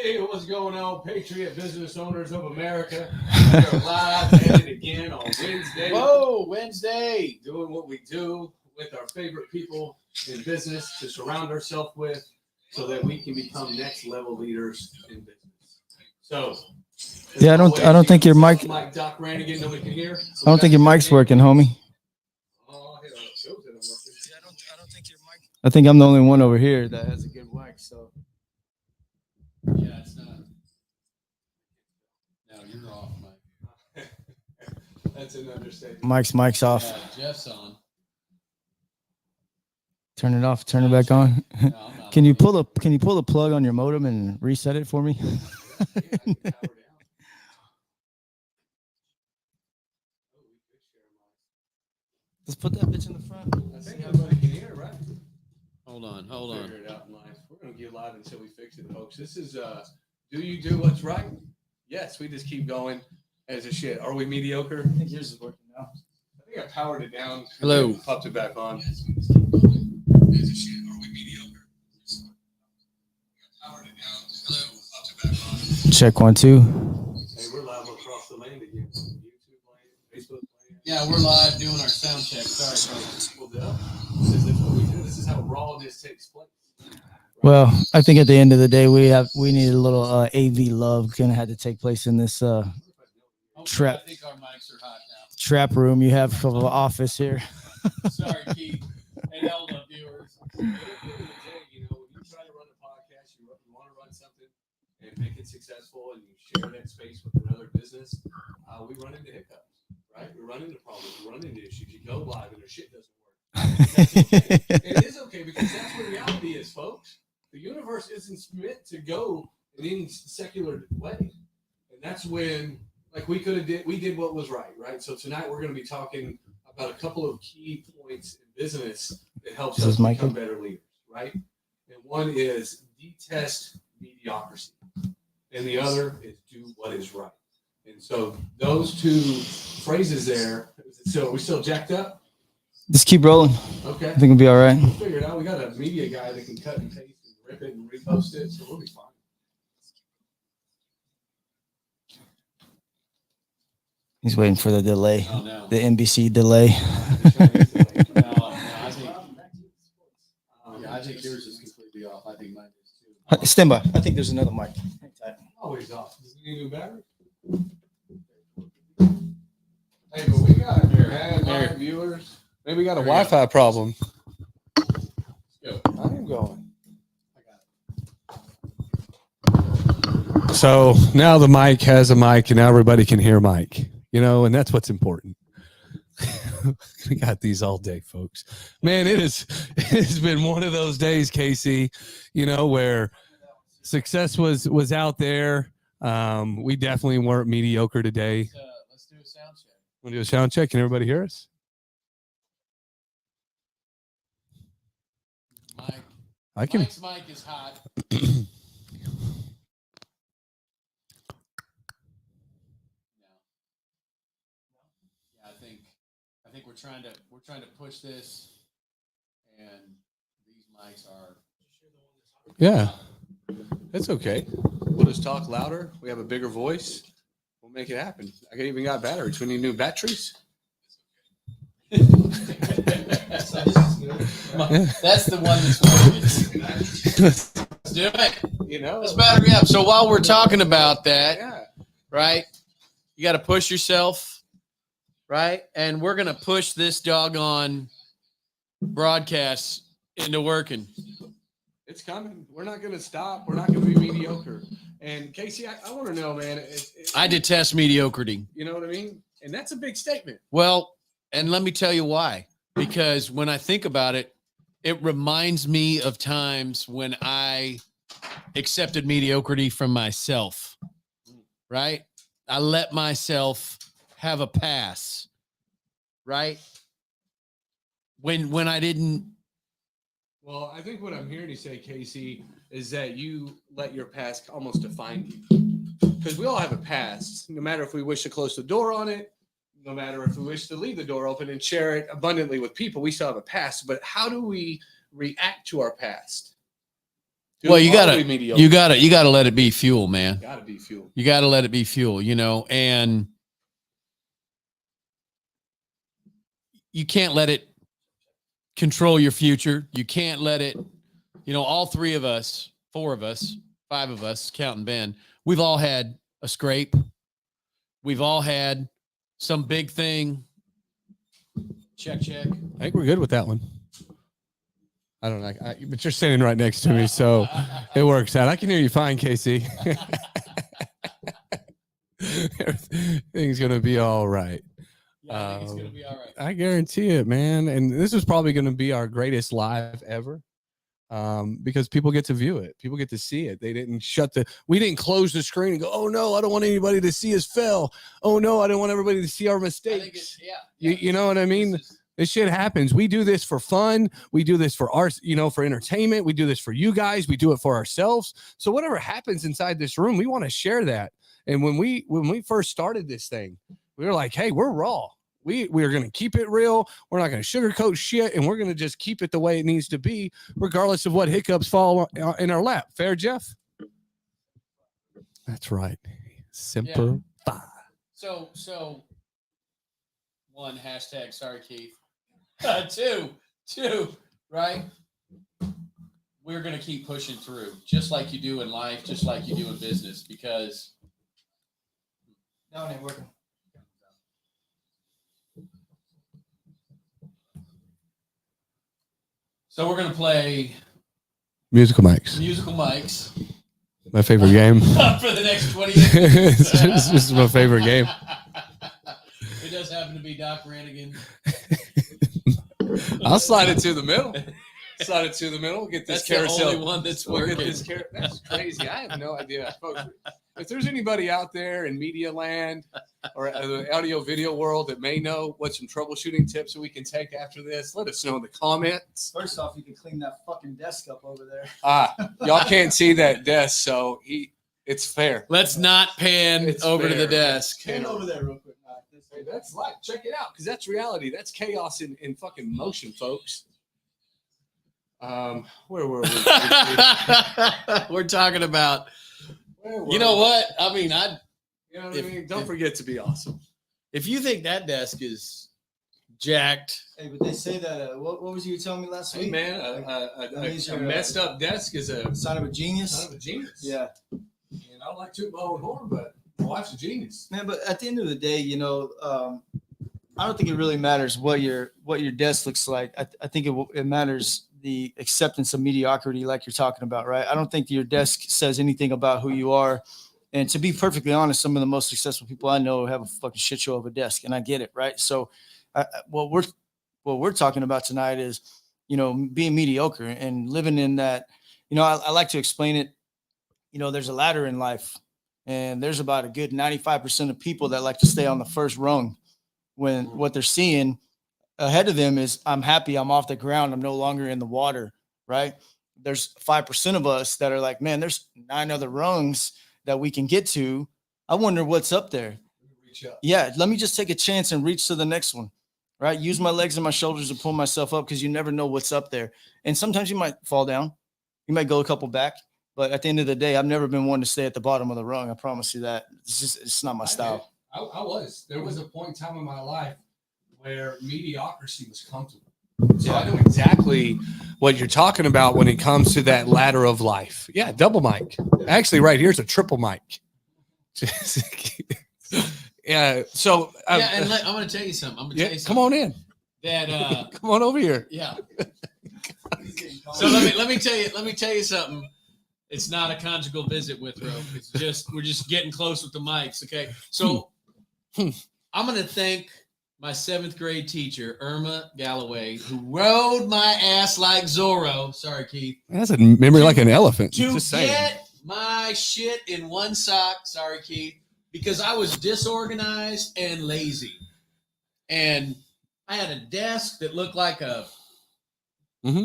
Hey, what's going on, Patriot Business Owners of America? We're live at it again on Wednesday. Whoa, Wednesday. Doing what we do with our favorite people in business to surround ourselves with so that we can become next level leaders in business. So, yeah, I don't think your mic. Mike Doc Rannigan, nobody can hear. I don't think your mic's working, homie. Oh, it shows that I'm working. I don't think your mic. I think I'm the only one over here that has a good mic. So. Yeah, it's not. No, you're off, Mike. That's an understatement. Mic's off. Jeff's on. Turn it off. Turn it back on. No, Can you pull the plug on your modem and reset it for me? Let's put that bitch in the front. I think everybody can hear, right? Hold on. Figure it out in life. We're gonna get live until we fix it, folks. This is do you do what's right? Yes, we just keep going as a shit. Are we mediocre? I think yours is working now. I think I powered it down. Hello. Popped it back on. Yes, we just keep going as a shit. Are we mediocre? I powered it down. Hello. Popped it back on. Check 1 2. Hey, we're live across the land again. YouTube land, Facebook land. Yeah, we're live doing our sound check. Sorry, folks. Well, this is what we do. This is how rawness takes place. Well, I think at the end of the day, we need a little AV love. Gonna have to take place in this trap. I think our mics are hot now. Trap room you have for the office here. Sorry, Keith. And all the viewers. At the end of the day, you know, when you try to run a podcast, you want to run something and make it successful, and you share that space with another business. We run into hiccups, right? We run into problems. We run into issues. You go live and their shit doesn't work. That's okay. It is okay because that's what reality is, folks. The universe isn't meant to go in any secular way, and that's when, like, we did what was right. So tonight we're going to be talking about a couple of key points in business that helps us become better leaders, right? And one is detest mediocrity, and the other is do what is right. And so those two phrases there. So are we still jacked up? Just keep rolling. Okay. I think we'll be all right. We'll figure it out. We got a media guy that can cut and paste and rip it and repost it, so we'll be fine. He's waiting for the delay. Oh, no. The NBC delay. I think yours is completely off. I think mine is too. Stand by. I think there's another mic. Always off. Does it need a new battery? Hey, but we got live viewers. Maybe we got a Wi-Fi problem. Go. I am going. I got it. So now the mic has a mic, and now everybody can hear Mike. You know, and that's what's important. We got these all day, folks. Man, it's been one of those days, Casey, you know, where success was out there. We definitely weren't mediocre today. Let's do a sound check. Want to do a sound check? Can everybody hear us? Mike's mic is hot. I think we're trying to push this, and these mics are. Yeah, it's okay. We'll just talk louder. We have a bigger voice. We'll make it happen. I even got batteries. We need new batteries. That's the one that's working. Let's do it. You know, Let's battery up. So while we're talking about that, yeah. right, you got to push yourself, right? And we're going to push this doggone broadcast into working. It's coming. We're not going to stop. We're not going to be mediocre. And Casey, I want to know, man. I detest mediocrity. You know what I mean? And that's a big statement. Well, and let me tell you why. Because when I think about it, it reminds me of times when I accepted mediocrity from myself, right? I let myself have a pass, right? When I didn't. Well, I think what I'm hearing you say, Casey, is that you let your past almost define you. Because we all have a past, no matter if we wish to close the door on it, no matter if we wish to leave the door open and share it abundantly with people, we still have a past. But how do we react to our past? Well, you Are we mediocre? you gotta let it be fuel, man. Gotta be fuel. You gotta let it be fuel, and you can't let it control your future. You can't let it, all three of us, four of us, five of us, counting Ben, we've all had a scrape. We've all had some big thing. Check. I think we're good with that one. I don't know, but you're sitting right next to me, so it works out. I can hear you fine, Casey. Everything's gonna be all right. Yeah, I think it's gonna be all right. I guarantee it, man. And this is probably going to be our greatest live ever, because people get to view it. People get to see it. They didn't we didn't close the screen and go, oh no, I don't want anybody to see us fail. Oh no, I don't want everybody to see our mistakes. You know what I mean? This shit happens. We do this for fun. We do this for for entertainment. We do this for you guys. We do it for ourselves. So whatever happens inside this room, we want to share that. And when we first started this thing, we were like, hey, we're raw. We are going to keep it real. We're not going to sugarcoat shit, and we're going to just keep it the way it needs to be, regardless of what hiccups fall in our lap. Fair, Jeff? That's right. Simple. Yeah. So one, hashtag sorry, Keith. Two, right? We're going to keep pushing through, just like you do in life, just like you do in business, because No, it ain't working. So we're going to play Musical mics. My favorite game. for the next 20 minutes. This is my favorite game. It does happen to be Doc Rannigan. I'll slide it to the middle. Get this That's carousel. the only one that's We'll working. get this That's crazy. I have no idea. Folks, if there's anybody out there in media land or the audio video world that may know what some troubleshooting tips that we can take after this, let us know in the comments. First off, you can clean that fucking desk up over there. Y'all can't see that desk, so it's fair. Let's not pan It's over to fair. the desk. Stand over there real quick. Hey, that's life. Check it out, because that's reality. That's chaos in fucking motion, folks. Where were we? We're talking about, Where were you know we? what? I mean, You know what I mean? Don't forget to be awesome. if you think that desk is jacked, Hey, but they say that. What was you telling me last Hey week? man, a messed up desk is a Sign of a genius. son of a genius. Yeah, And I like to my own horn, but my wife's a genius. man. But at the end of the day, I don't think it really matters what your desk looks like. I think it matters the acceptance of mediocrity, like you're talking about, right? I don't think your desk says anything about who you are. And to be perfectly honest, some of the most successful people I know have a fucking shit show of a desk, and I get it, right? So, what we're talking about tonight is, being mediocre and living in that. I like to explain it. There's a ladder in life, and there's about a good 95% of people that like to stay on the first rung when what they're seeing ahead of them is, I'm happy, I'm off the ground, I'm no longer in the water, right? There's 5% of us that are like, man, there's 9 other rungs that we can get to. I wonder what's up there. Reach up. Yeah, let me just take a chance and reach to the next one, right? Use my legs and my shoulders to pull myself up, because you never know what's up there. And sometimes you might fall down. You might go a couple back. But at the end of the day, I've never been one to stay at the bottom of the rung. I promise you that. It's not my style. I was. There was a point in time in my life where mediocrity was comfortable. So I know exactly what you're talking about when it comes to that ladder of life. Yeah, double mic. Actually, right here's a triple mic. Yeah. So and I'm going to tell you something. come on in. That Come on over here. yeah. So let me tell you something. It's not a conjugal visit, Withrow. It's just we're just getting close with the mics. Okay. So I'm going to thank my 7th grade teacher, Irma Galloway, who rode my ass like Zorro. Sorry, Keith. That's a memory like an elephant. To Just saying. get my shit in one sock. Sorry, Keith. Because I was disorganized and lazy. And I had a desk that looked like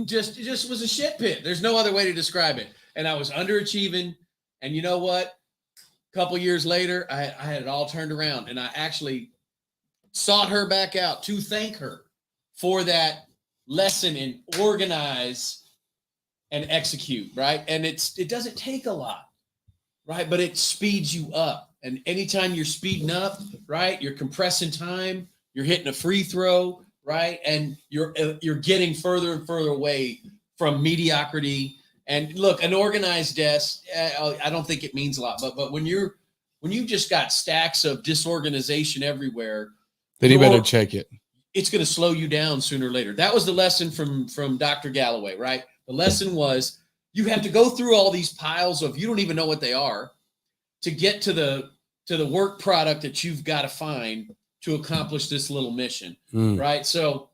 just was a shit pit. There's no other way to describe it. And I was underachieving. And you know what? A couple years later, I had it all turned around. And I actually sought her back out to thank her for that lesson in organize and execute, right? And it doesn't take a lot, right? But it speeds you up. And anytime you're speeding up, right, you're compressing time, you're hitting a free throw, right? And you're getting further and further away from mediocrity. And look, an organized desk, I don't think it means a lot, but when you've just got stacks of disorganization everywhere, then you better check it. It's going to slow you down sooner or later. That was the lesson from Dr. Galloway, right? The lesson was you have to go through all these piles of, you don't even know what they are, to get to the work product that you've got to find to accomplish this little mission, right? So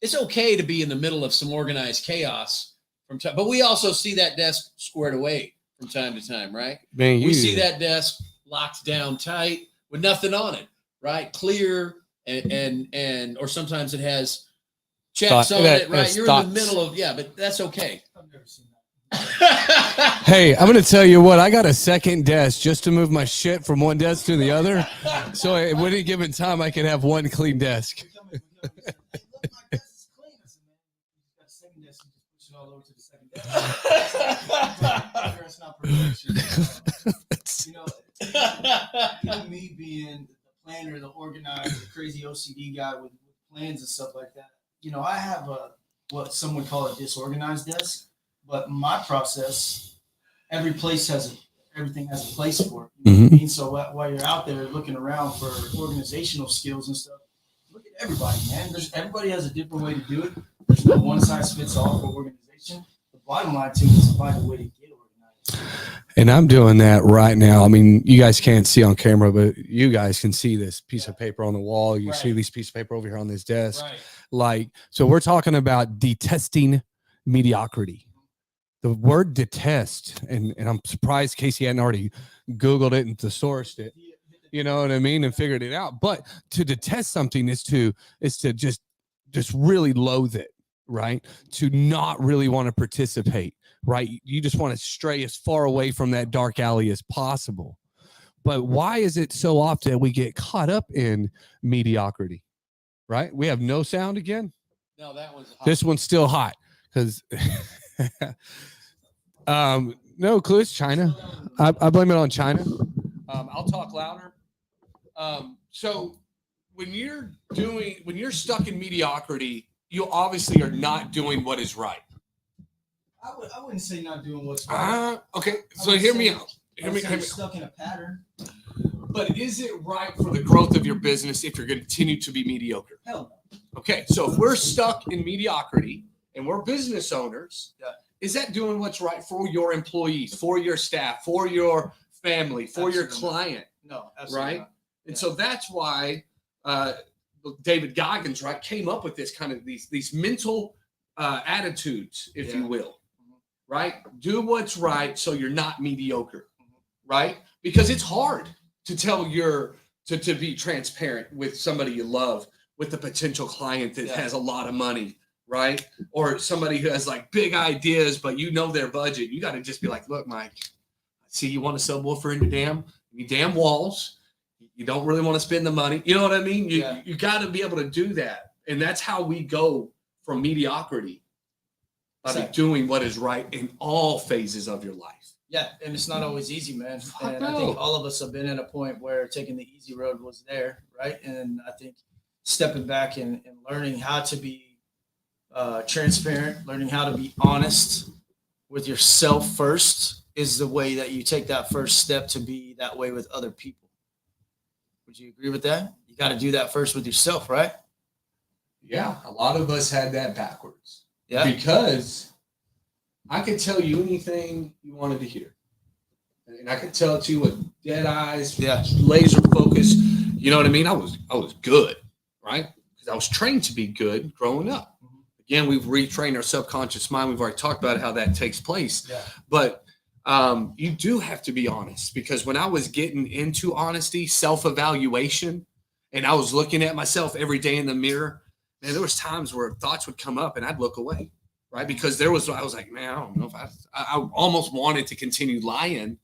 it's okay to be in the middle of some organized chaos but we also see that desk squared away from time to time, right? Man, we see that desk locked down tight with nothing on it, right? Clear and or sometimes it has checks on it, right? You're in the middle of, but that's okay. I've never seen that. Hey, I'm going to tell you what, I got a second desk just to move my shit from one desk to the other. So at any given time, I can have one clean desk. Hey, look, my desk is clean. I said, man, you got a second desk, you just push it all over to the second desk. That's not perfection. Even me being the planner, the organizer, the crazy OCD guy with plans and stuff like that, I have what some would call a disorganized desk. But my process, everything has a place for it. You know what I mean? So while you're out there looking around for organizational skills and stuff, look at everybody, man. Everybody has a different way to do it. There's no one size fits all for organization. The bottom line too is to find a way to get organized. And I'm doing that right now. I mean, you guys can't see on camera, but you guys can see this piece of paper on the wall. You see this piece of paper over here on this desk. Right. So we're talking about detesting mediocrity. The word detest, and I'm surprised Casey hadn't already Googled it and thesaurused it, you know what I mean, and figured it out. But to detest something is to just really loathe it, right? To not really want to participate, right? You just want to stray as far away from that dark alley as possible. But why is it so often we get caught up in mediocrity, right? We have no sound again. No, that one's hot. This one's still hot because no clue. It's China. I blame it on China. I'll talk louder. So when you're stuck in mediocrity, you obviously are not doing what is right. I wouldn't say not doing what's right. Okay. So hear me out. Hear me. Stuck in a pattern. But is it right for the growth of your business if you're going to continue to be mediocre? Hell no. Okay. So if we're stuck in mediocrity and we're business owners, is that doing what's right for your employees, for your staff, for your family, for Absolutely your client? No, absolutely Right? not. And so that's why David Goggins, right, came up with this kind of these mental attitudes, if you will, right? Do what's right so you're not mediocre, right? Because it's hard to tell to be transparent with somebody you love, with the potential client that has a lot of money, right? Or somebody who has like big ideas, but you know their budget. You got to just be like, look, Mike, see, you want to subwoofer in your damn walls. You don't really want to spend the money. You know what I mean? You got to be able to do that. And that's how we go from mediocrity by doing what is right in all phases of your life. Yeah, and it's not always easy, man. And no. I think all of us have been at a point where taking the easy road was there, right? And I think stepping back and learning how to be transparent, learning how to be honest with yourself first is the way that you take that first step to be that way with other people. Would you agree with that? You got to do that first with yourself, right? Yeah, a lot of us had that backwards. Yeah. Because I could tell you anything you wanted to hear. And I could tell it to you with dead eyes, laser focus. You know what I mean? I was good, right? Because I was trained to be good growing up. Again, we've retrained our subconscious mind. We've already talked about how that takes place. Yeah. But you do have to be honest, because when I was getting into honesty, self-evaluation, and I was looking at myself every day in the mirror, and there was times where thoughts would come up and I'd look away, right? Because I was like, man, I don't know if I almost wanted to continue lying,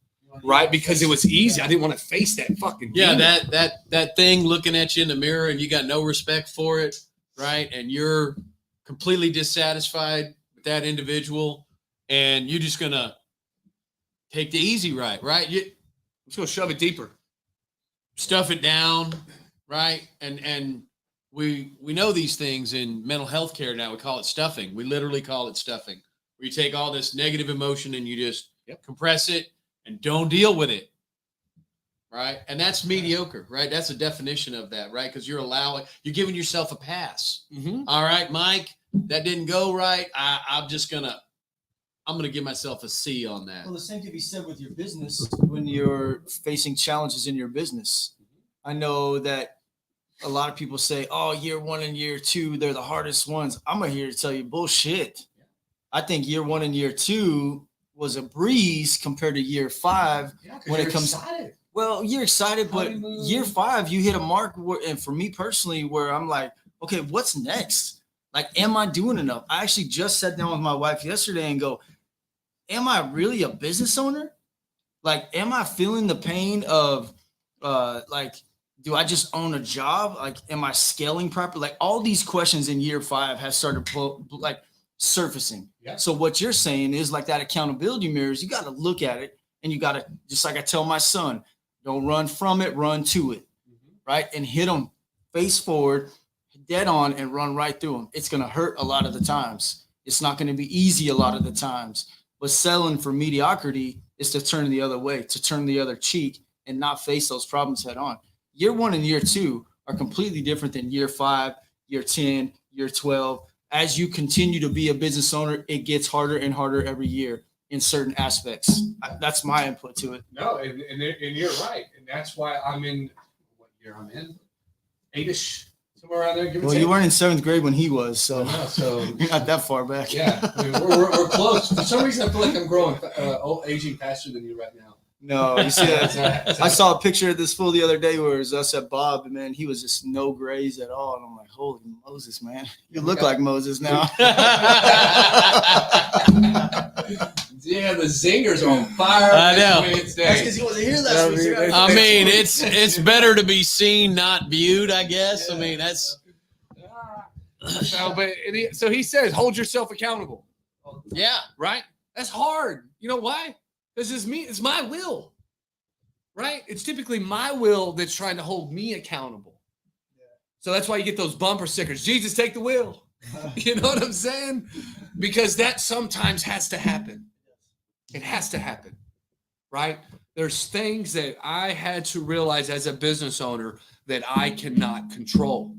right? Because it was easy. I didn't want to face that fucking demon. that thing looking at you in the mirror and you got no respect for it, right? And you're completely dissatisfied with that individual. and you're just gonna take the easy right? You Let's go shove it deeper. stuff it down, right? And we know these things in mental health care now. We call it stuffing. We literally call it stuffing. Where you take all this negative emotion and you just compress it and don't deal with it. Right. And that's mediocre, right? That's a definition of that, right? Because you're giving yourself a pass. Mm-hmm. All right, Mike, that didn't go right. I'm gonna give myself a C on that. Well, the same could be said with your business when you're facing challenges in your business. I know that a lot of people say, oh, year 1 and year 2, they're the hardest ones. I'm here to tell you bullshit. I think year 1 and year 2 was a breeze compared to year 5 when it comes. Excited. Well, you're excited, but year 5, you hit a mark where, and for me personally, where I'm like, okay, what's next? Like, am I doing enough? I actually just sat down with my wife yesterday and go, am I really a business owner? Like, am I feeling the pain of, like, do I just own a job? Like, am I scaling properly? Like, all these questions in year 5 have started surfacing. Yeah. So what you're saying is like that accountability mirrors. You got to look at it, and you got to, just like I tell my son, don't run from it, run to it, right? And hit them face forward, dead on, and run right through them. It's going to hurt a lot of the times. It's not going to be easy a lot of the times. But settling for mediocrity is to turn the other way, to turn the other cheek and not face those problems head on. Year 1 and year 2 are completely different than year 5, year 10, year 12. As you continue to be a business owner, it gets harder and harder every year in certain aspects. That's my input to it. No, and you're right. And that's why I'm in what year I'm in? 8-ish, somewhere around there. Well, you weren't in 7th grade when he was, so, so you're not that far back. yeah, I mean, we're close. For some reason, I feel like I'm growing, aging faster than you right now. No, you see that? I saw a picture of this fool the other day where it was us at Bob, and man, he was just no grays at all. And I'm like, holy Moses, man. You look like Moses now. Yeah, the zingers are on fire. I know. That's because he wasn't here last week. I mean, it's better to be seen, not viewed, I guess. I mean, that's No, but so he says, hold yourself accountable. yeah. Right? That's hard. You know why? Because it's my will. Right? It's typically my will that's trying to hold me accountable. So that's why you get those bumper stickers. Jesus, take the wheel. You know what I'm saying? Because that sometimes has to happen. It has to happen. Right? There's things that I had to realize as a business owner that I cannot control.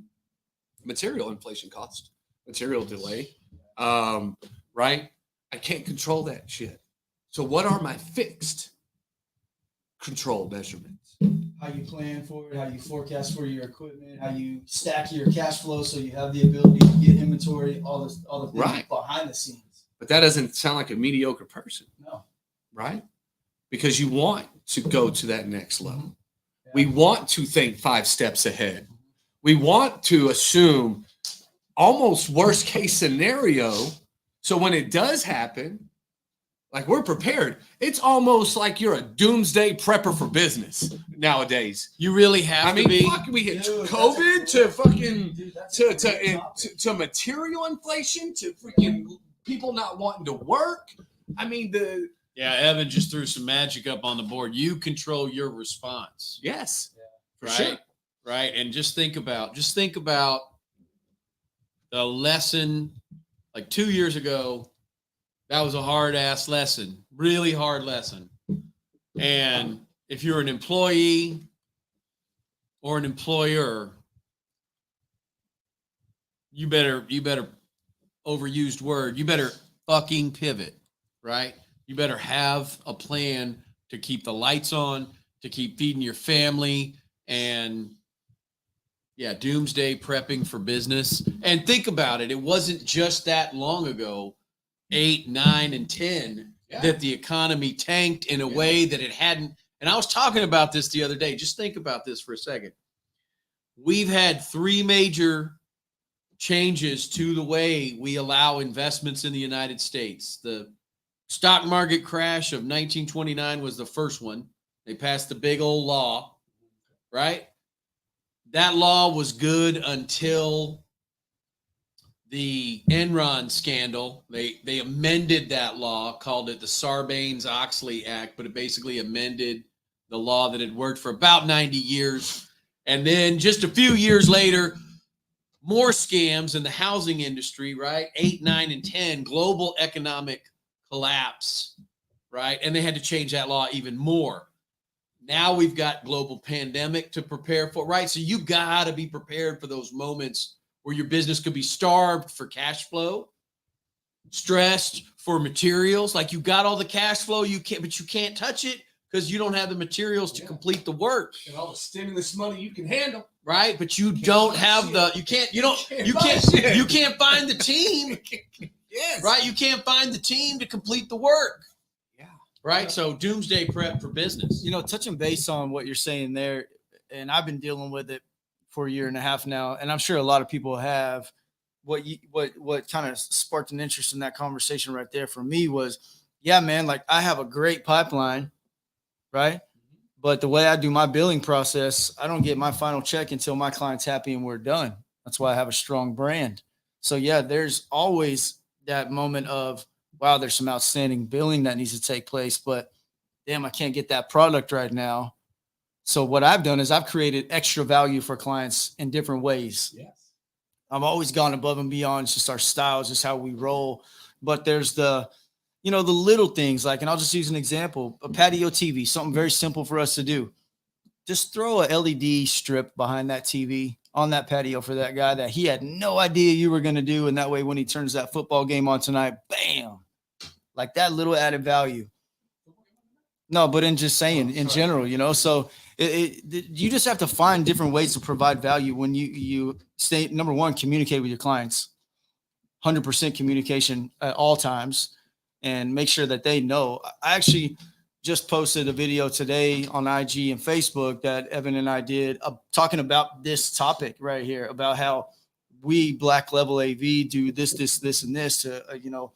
Material inflation cost, material delay. Right? I can't control that shit. So what are my fixed control measurements? How you plan for it, how you forecast for your equipment, how you stack your cash flow so you have the ability to get inventory, all the things Right. behind the scenes. But that doesn't sound like a mediocre person, No. right? Because you want to go to that next level. Yeah. We want to think 5 steps ahead. We want to assume almost worst case scenario. So when it does happen, like we're prepared. It's almost like you're a doomsday prepper for business nowadays. You really have to be. Fuck, we hit COVID to fucking to material inflation to freaking people not wanting to work. I mean Yeah, Evan just threw some magic up on the board. You control your response. Yes, for right? sure. Right. And just think about the lesson like 2 years ago. That was a hard ass lesson, really hard lesson. And if you're an employee or an employer, you better overused word. You better fucking pivot, right? You better have a plan to keep the lights on, to keep feeding your family, and yeah, doomsday prepping for business. And think about it. It wasn't just that long ago, 8, 9, and 10, that the economy tanked in a way that it hadn't. And I was talking about this the other day. Just think about this for a second. We've had 3 major changes to the way we allow investments in the United States. The stock market crash of 1929 was the first one. They passed the big old law, right? That law was good until the Enron scandal. They amended that law, called it the Sarbanes-Oxley Act, but it basically amended the law that had worked for about 90 years. And then just a few years later, more scams in the housing industry, right? 8, 9, and 10, global economic collapse, right? And they had to change that law even more. Now we've got global pandemic to prepare for, right? So you got to be prepared for those moments where your business could be starved for cash flow, stressed for materials. Like you got all the cash flow, but you can't touch it because you don't have the materials to complete the work. And all the stimulus money you can handle. Right, but you don't have you can't find the team. Yes. Right, you can't find the team to complete the work. Yeah. Right, Yeah. so doomsday prep for business. You know, touching base on what you're saying there, and I've been dealing with it for a year and a half now, and I'm sure a lot of people have. What kind of sparked an interest in that conversation right there for me was, yeah, man, like I have a great pipeline, right? But the way I do my billing process, I don't get my final check until my client's happy and we're done. That's why I have a strong brand. So yeah, there's always that moment of, wow, there's some outstanding billing that needs to take place, but damn, I can't get that product right now. So what I've done is I've created extra value for clients in different ways. Yes. I've always gone above and beyond just our styles, just how we roll. But there's the little things like, and I'll just use an example, a patio TV, something very simple for us to do. Just throw a LED strip behind that TV on that patio for that guy that he had no idea you were going to do. And that way, when he turns that football game on tonight, bam, like that little added value. No, but in just saying in general, so you just have to find different ways to provide value when you stay, number one, communicate with your clients, 100% communication at all times. And make sure that they know. I actually just posted a video today on IG and Facebook that Evan and I did talking about this topic right here, about how we Black Level AV do this, and this to,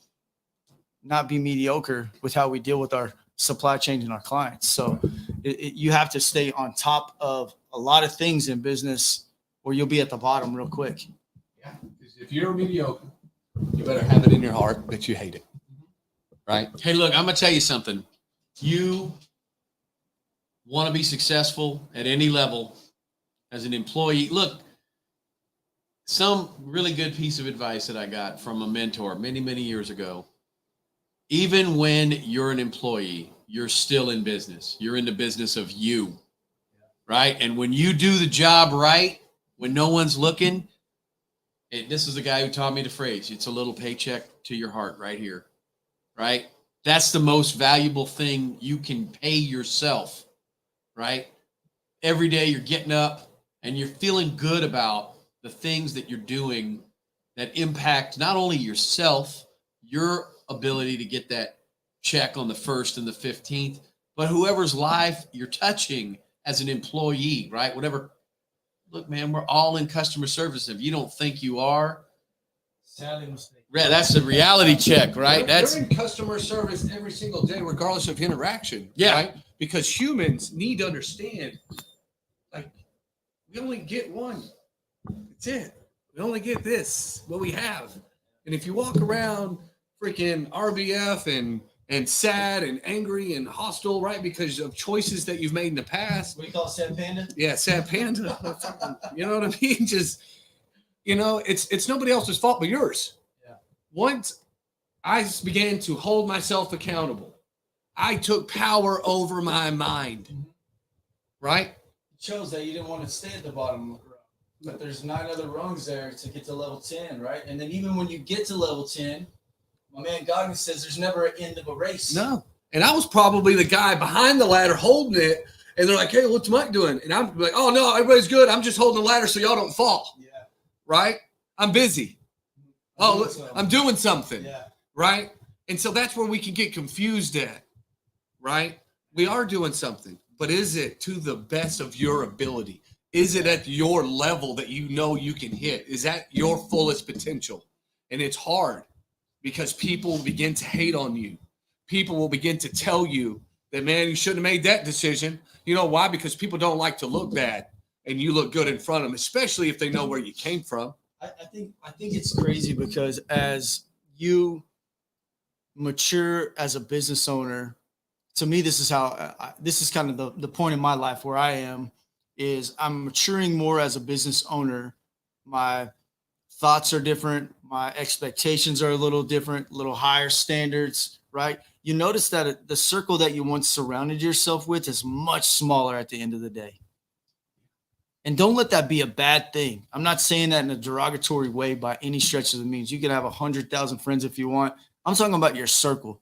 not be mediocre with how we deal with our supply chain and our clients. So you have to stay on top of a lot of things in business or you'll be at the bottom real quick. Yeah. Because if you're mediocre, you better have it in your heart that you hate it. Right. Hey, look, I'm going to tell you something. You want to be successful at any level as an employee. Look, some really good piece of advice that I got from a mentor many, many years ago. Even when you're an employee, you're still in business. You're in the business of you, right? And when you do the job right, when no one's looking, this is the guy who taught me the phrase, it's a little paycheck to your heart right here. Right? That's the most valuable thing you can pay yourself, right? Every day you're getting up and you're feeling good about the things that you're doing that impact not only yourself, your ability to get that check on the 1st and the 15th, but whoever's life you're touching as an employee, right? Whatever. Look, man, we're all in customer service. If you don't think you are, Sadly mistaken. that's a reality check, right? You're in customer service every single day, regardless of interaction. Yeah. Right? Because humans need to understand, like, we only get one. That's it. We only get this, what we have. And if you walk around freaking RBF and sad and angry and hostile, right, because of choices that you've made in the past. What do you call it, sad panda? Yeah, sad panda. You know what I mean? Just, it's nobody else's fault but yours. Yeah. Once I began to hold myself accountable, I took power over my mind. Right? It shows that you didn't want to stay at the bottom, but there's 9 other rungs there to get to level 10, right? And then even when you get to level 10, my man Goggins says there's never an end of a race. No. And I was probably the guy behind the ladder holding it. And they're like, hey, what's Mike doing? And I'm like, oh, no, everybody's good. I'm just holding the ladder so y'all don't fall. Yeah. Right? I'm busy. I'm doing something. Yeah. Right? And so that's where we can get confused at. Right? We are doing something. But is it to the best of your ability? Is it at your level that you know you can hit? Is that your fullest potential? And it's hard because people will begin to hate on you. People will begin to tell you that, man, you shouldn't have made that decision. You know why? Because people don't like to look bad and you look good in front of them, especially if they know where you came from. I think it's crazy because as you mature as a business owner, to me, this is how this is kind of the point in my life where I am is I'm maturing more as a business owner. My thoughts are different. My expectations are a little different, a little higher standards, right? You notice that the circle that you once surrounded yourself with is much smaller at the end of the day. And don't let that be a bad thing. I'm not saying that in a derogatory way by any stretch of the means. You can have 100,000 friends if you want. I'm talking about your circle,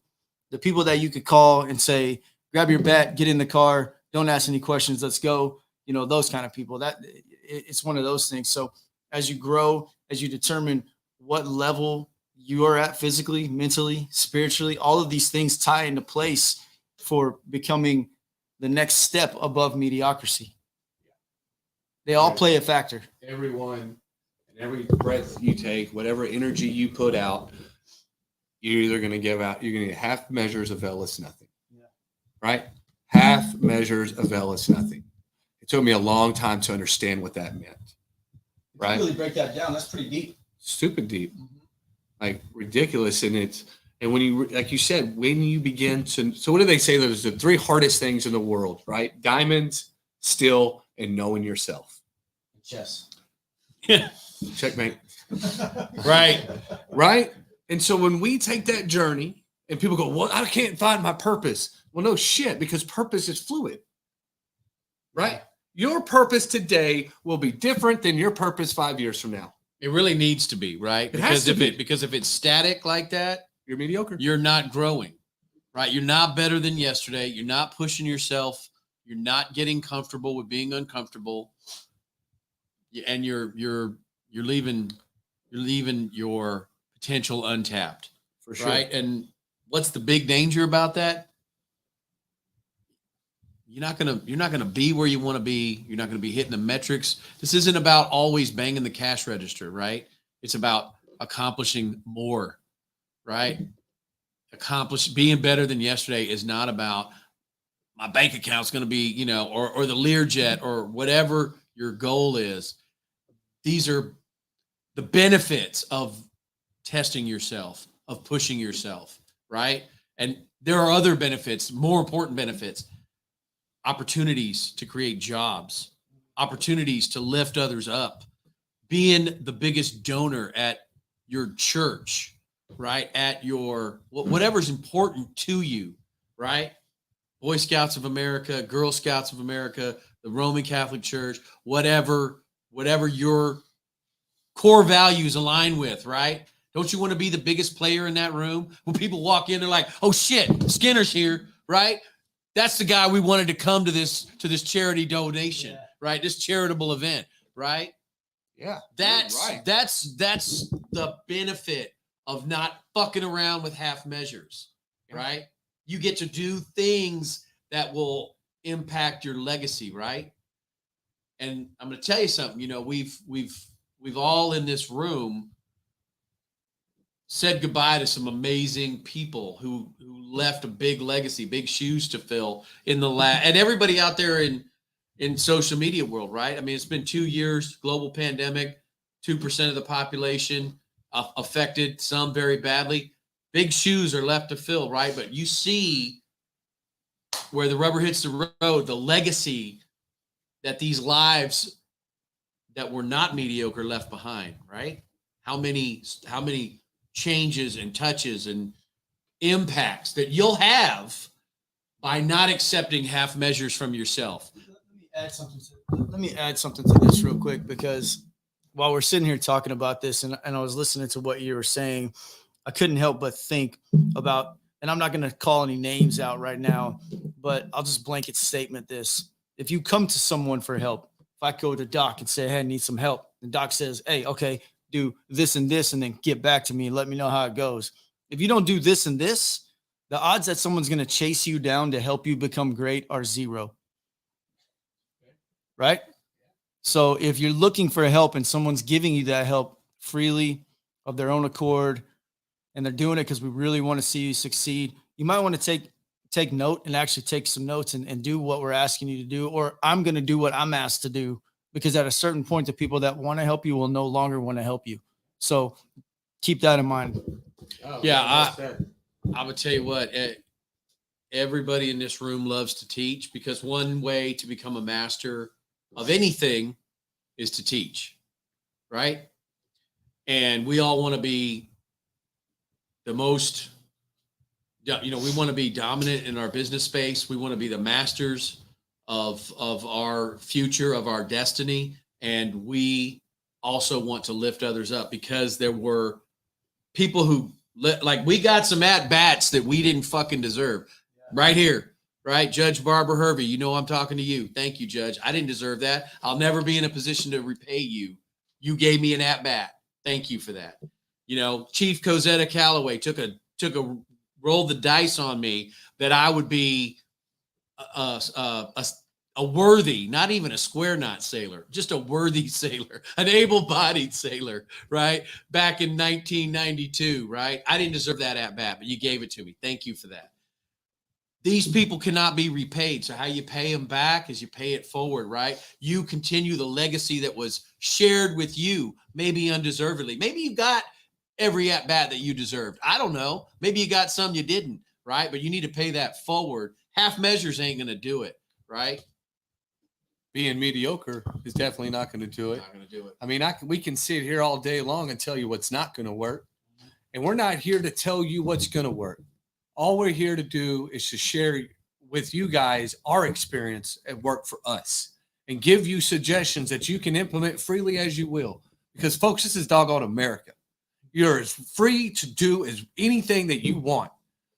the people that you could call and say, grab your bat, get in the car, don't ask any questions, let's go. You know, those kind of people. That it's one of those things. So as you grow, as you determine what level you are at physically, mentally, spiritually, all of these things tie into place for becoming the next step above mediocrity. They all play a factor. Everyone and every breath you take, whatever energy you put out, you're either going to give out, you're going to get half measures avail us nothing. Yeah. Right? Half measures avail us nothing. It took me a long time to understand what that meant. Right? If you really break that down, that's pretty deep. Stupid deep. Like ridiculous. And when you, like you said, when you begin to, so what do they say? There's the 3 hardest things in the world, right? Diamonds, steel, and knowing yourself. Chess. Checkmate. Right. Right? And so when we take that journey and people go, well, I can't find my purpose. Well, no shit, because purpose is fluid. Right? Your purpose today will be different than your purpose 5 years from now. It really needs to be, right? It has to be. Because if it's static like that, You're mediocre. you're not growing, right? You're not better than yesterday. You're not pushing yourself. You're not getting comfortable with being uncomfortable. And you're leaving your potential untapped. For sure. Right. And what's the big danger about that? You're not gonna be where you want to be. You're not gonna be hitting the metrics. This isn't about always banging the cash register, right? It's about accomplishing more, right? Being better than yesterday is not about my bank account's gonna be, or the Learjet or whatever your goal is. These are the benefits of testing yourself, of pushing yourself, right? And there are other benefits, more important benefits, opportunities to create jobs, opportunities to lift others up, being the biggest donor at your church, right? At your, whatever's important to you, right? Boy Scouts of America, Girl Scouts of America, the Roman Catholic Church, whatever your core values align with, right? Don't you want to be the biggest player in that room? When people walk in, they're like, oh shit, Skinner's here, right? That's the guy we wanted to come to this charity donation, right? This charitable event, right? Yeah. That's the benefit of not fucking around with half measures, right? You get to do things that will impact your legacy, right? And I'm going to tell you something, we've all in this room said goodbye to some amazing people who left a big legacy, big shoes to fill in the and everybody out there in social media world, right? I mean, it's been 2 years, global pandemic, 2% of the population affected, some very badly. Big shoes are left to fill, right? But you see where the rubber hits the road, the legacy that these lives that were not mediocre left behind, right? How many changes and touches and impacts that you'll have by not accepting half measures from yourself. Let me add something to this real quick, because while we're sitting here talking about this and I was listening to what you were saying, I couldn't help but think about, and I'm not going to call any names out right now, but I'll just blanket statement this. If you come to someone for help, if I go to Doc and say, hey, I need some help, and Doc says, hey, okay, do this and this, and then get back to me and let me know how it goes. If you don't do this and this, the odds that someone's going to chase you down to help you become great are 0. Right? So if you're looking for help and someone's giving you that help freely of their own accord, and they're doing it because we really want to see you succeed, you might want to take note and actually take some notes and do what we're asking you to do, or I'm going to do what I'm asked to do because at a certain point, the people that want to help you will no longer want to help you. So keep that in mind. Yeah, I would tell you what, everybody in this room loves to teach, because one way to become a master of anything is to teach, right? And we all want to be the most, we want to be dominant in our business space. We want to be the masters of our future, of our destiny. And we also want to lift others up, because there were people who, like, we got some at-bats that we didn't fucking deserve. Right here, right? Judge Barbara Hervey, you know I'm talking to you. Thank you, Judge. I didn't deserve that. I'll never be in a position to repay you. You gave me an at-bat. Thank you for that. Chief Cosetta Calloway took a rolled the dice on me that I would be a worthy, not even a square knot sailor, just a worthy sailor, an able-bodied sailor, right? Back in 1992, right? I didn't deserve that at-bat, but you gave it to me. Thank you for that. These people cannot be repaid. So how you pay them back is you pay it forward, right? You continue the legacy that was shared with you, maybe undeservedly. Maybe you got every at-bat that you deserved. I don't know. Maybe you got some you didn't, right? But you need to pay that forward. Half measures ain't going to do it, right? Being mediocre is definitely not going to do it. Not going to do it. I mean, we can sit here all day long and tell you what's not going to work. And we're not here to tell you what's going to work. All we're here to do is to share with you guys our experience at work for us and give you suggestions that you can implement freely as you will. Because, folks, this is doggone America. You're as free to do as anything that you want.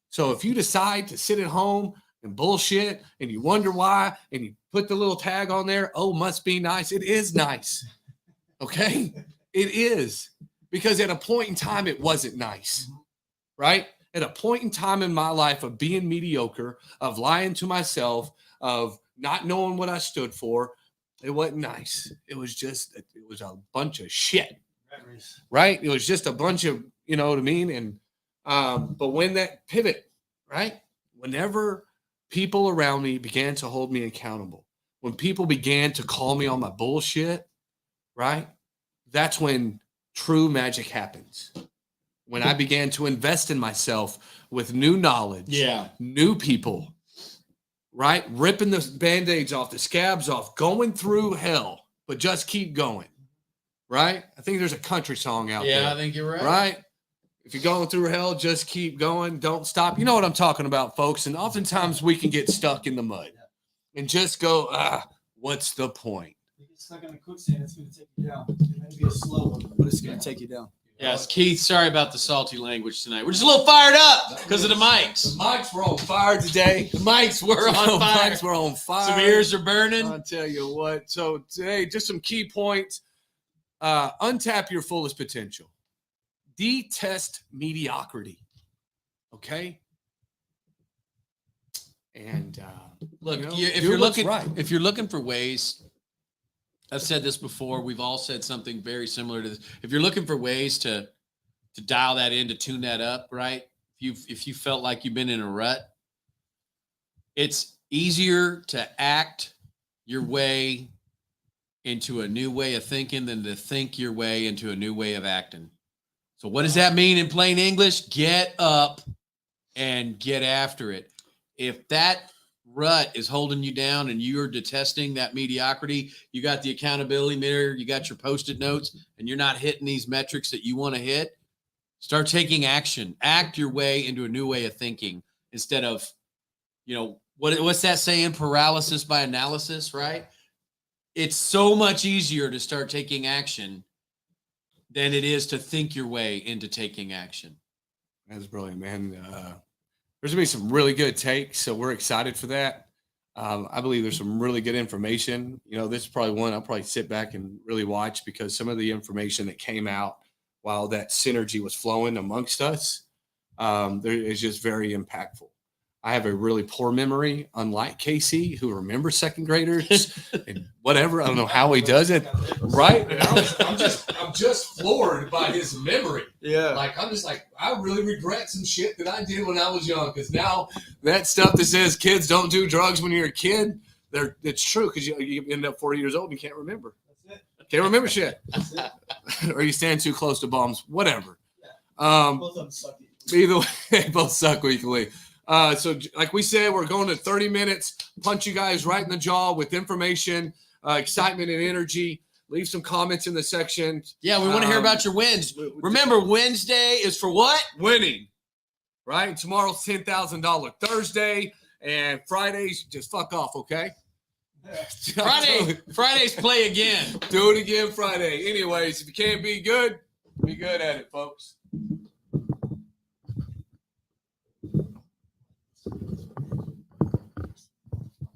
So if you decide to sit at home and bullshit and you wonder why and you put the little tag on there, oh, must be nice. It is nice. Okay? It is. Because at a point in time, it wasn't nice. Right? At a point in time in my life of being mediocre, of lying to myself, of not knowing what I stood for, it wasn't nice. It was a bunch of shit. Right? It was just a bunch of, you know what I mean? And but when that pivot, right? Whenever people around me began to hold me accountable, when people began to call me on my bullshit, right? That's when true magic happens. When I began to invest in myself with new knowledge, new people, right? Ripping the Band-Aids off, the scabs off, going through hell, but just keep going, right? I think there's a country song out there. Yeah, I think you're right. Right? If you're going through hell, just keep going. Don't stop. You know what I'm talking about, folks. And oftentimes we can get stuck in the mud and just go, what's the point? You get stuck in the quicksand, it's going to take you down. It may be a slow one, but it's going to take you down. Yes, Keith, sorry about the salty language tonight. We're just a little fired up because of the mics. The mics were on fire today. The mics were on fire. Mics were on fire. Some ears are burning. I'll tell you what. So today, just some key points. Untap your fullest potential. Detest mediocrity. Okay? And Look, you know, if you're looking for ways, I've said this before. We've all said something very similar to this. If you're looking for ways to dial that in, to tune that up, right? If you felt like you've been in a rut, it's easier to act your way into a new way of thinking than to think your way into a new way of acting. So what does that mean in plain English? Get up and get after it. If that rut is holding you down and you're detesting that mediocrity, you got the accountability mirror, you got your Post-it notes, and you're not hitting these metrics that you want to hit, start taking action. Act your way into a new way of thinking instead of, what's that saying? Paralysis by analysis, right? It's so much easier to start taking action than it is to think your way into taking action. That's brilliant, man. There's going to be some really good takes, so we're excited for that. I believe there's some really good information. This is probably one I'll probably sit back and really watch, because some of the information that came out while that synergy was flowing amongst us, there is just very impactful. I have a really poor memory, unlike Casey, who remembers second graders and whatever. I don't know how he does it, right? And I'm just floored by his memory. Yeah. Like, I'm just like, I really regret some shit that I did when I was young, because now that stuff that says kids don't do drugs when you're a kid, it's true, because you end up 40 years old and you can't remember. Can't remember shit. Or you stand too close to bums. Whatever. Both of them suck. Either way, they both suck weekly. So like we said, we're going to 30 minutes. Punch you guys right in the jaw with information, excitement, and energy. Leave some comments in the section. Yeah, we want to hear about your wins. Remember, Wednesday is for what? Winning. Right? And tomorrow's $10,000 Thursday. And Fridays, just fuck off, okay? Fridays play again. Do it again Friday. Anyways, if you can't be good at it, folks.